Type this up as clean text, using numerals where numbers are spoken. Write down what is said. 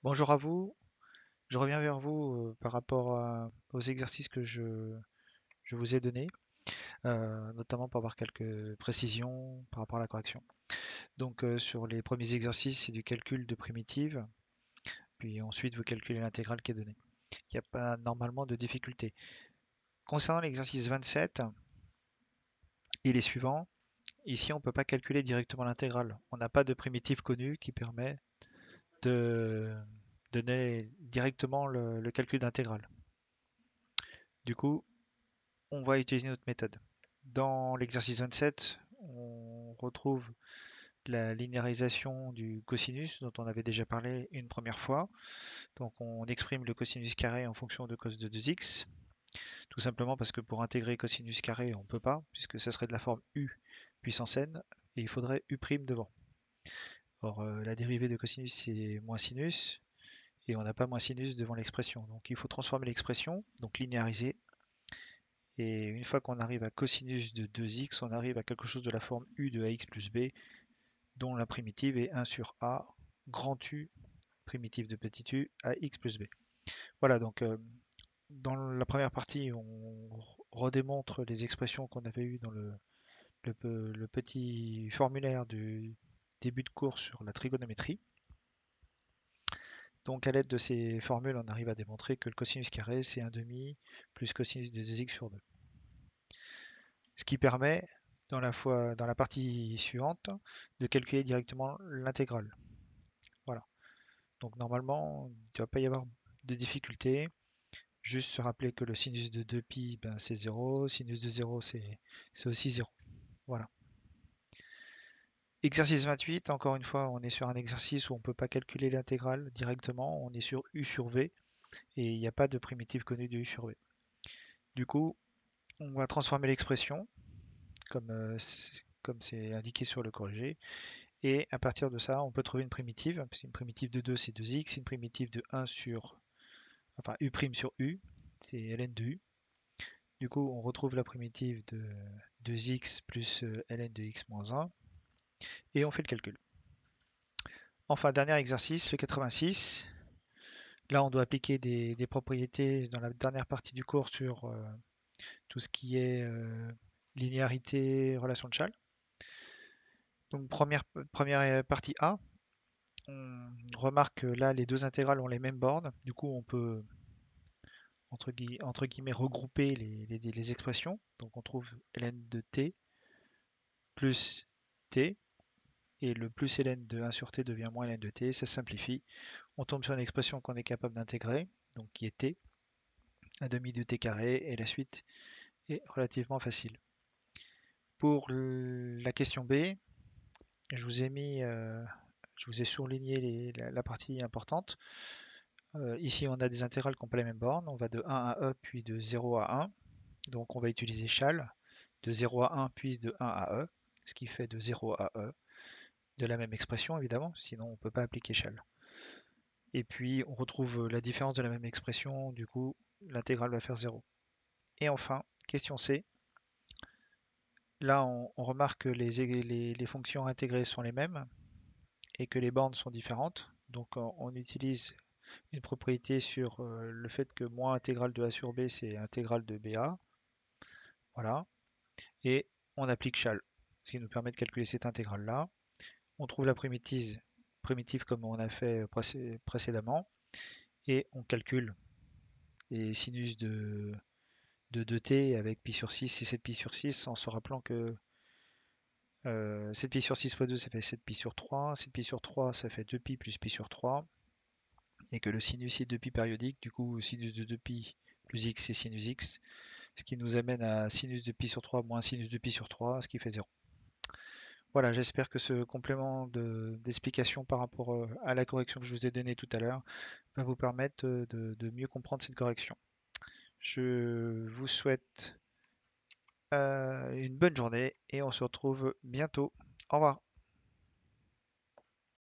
Bonjour à vous, je reviens vers vous par rapport aux exercices que je vous ai donnés, notamment pour avoir quelques précisions par rapport à la correction. Donc sur les premiers exercices, c'est du calcul de primitives, puis ensuite vous calculez l'intégrale qui est donnée. Il n'y a pas normalement de difficulté. Concernant l'exercice 27 et les suivants, ici on ne peut pas calculer directement l'intégrale. On n'a pas de primitive connue qui permet de donner directement le calcul d'intégrale. Du coup, on va utiliser notre méthode. Dans l'exercice 27, on retrouve la linéarisation du cosinus dont on avait déjà parlé une première fois. Donc on exprime le cosinus carré en fonction de cos de 2x, tout simplement parce que pour intégrer cosinus carré, on ne peut pas, puisque ça serait de la forme u puissance n, et il faudrait u' devant. Or, la dérivée de cosinus, c'est moins sinus, et on n'a pas moins sinus devant l'expression. Donc il faut transformer l'expression, donc linéariser. Et une fois qu'on arrive à cosinus de 2x, on arrive à quelque chose de la forme u de ax plus b, dont la primitive est 1 sur a, grand U, primitive de petit u, ax plus b. Voilà, donc dans la première partie, on redémontre les expressions qu'on avait eues dans le petit formulaire du début de cours sur la trigonométrie. Donc à l'aide de ces formules, on arrive à démontrer que le cosinus carré, c'est 1 demi plus cosinus de 2x sur 2. Ce qui permet, dans la partie suivante, de calculer directement l'intégrale. Voilà. Donc normalement, il ne doit pas y avoir de difficulté. Juste se rappeler que le sinus de 2pi, ben, c'est 0. Sinus de 0, c'est aussi 0. Voilà. Exercice 28, encore une fois, on est sur un exercice où on ne peut pas calculer l'intégrale directement. On est sur u sur v et il n'y a pas de primitive connue de u sur v. Du coup, on va transformer l'expression comme c'est indiqué sur le corrigé. Et à partir de ça, on peut trouver une primitive. Une primitive de 2, c'est 2x. Une primitive de 1 sur, enfin u' sur u, c'est ln de u. Du coup, on retrouve la primitive de 2x plus ln de x moins 1. Et on fait le calcul. Enfin, dernier exercice, le 86. Là, on doit appliquer des propriétés dans la dernière partie du cours sur tout ce qui est linéarité, relation de Chasles. Donc, première partie A, on remarque que là, les deux intégrales ont les mêmes bornes. Du coup, on peut, entre guillemets, regrouper les expressions. Donc, on trouve ln de t plus t, et le plus ln de 1 sur t devient moins ln de t. Ça simplifie. On tombe sur une expression qu'on est capable d'intégrer, donc qui est t, 1 demi de t carré, et la suite est relativement facile. Pour la question B, je vous ai je vous ai surligné la partie importante. Ici, on a des intégrales qui n'ont pas les mêmes bornes. On va de 1 à e, puis de 0 à 1. Donc, on va utiliser Chasles, de 0 à 1, puis de 1 à e, ce qui fait de 0 à e, de la même expression, évidemment, sinon on ne peut pas appliquer Chasles. Et puis, on retrouve la différence de la même expression, du coup, l'intégrale va faire 0. Et enfin, question C. Là, on remarque que les fonctions intégrées sont les mêmes et que les bornes sont différentes. Donc, on utilise une propriété sur le fait que moins intégrale de a sur b, c'est intégrale de ba. Voilà. Et on applique Chasles, ce qui nous permet de calculer cette intégrale-là. On trouve la primitive comme on a fait précédemment. Et on calcule les sinus de 2t avec pi sur 6 et 7pi sur 6 en se rappelant que 7pi sur 6 fois 2 ça fait 7pi sur 3, 7pi sur 3 ça fait 2pi plus pi sur 3 et que le sinus est 2pi périodique, du coup sinus de 2pi plus x c'est sinus x, ce qui nous amène à sinus de pi sur 3 moins sinus de pi sur 3, ce qui fait 0. Voilà, j'espère que ce complément d'explication par rapport à la correction que je vous ai donnée tout à l'heure va vous permettre de mieux comprendre cette correction. Je vous souhaite une bonne journée et on se retrouve bientôt. Au revoir.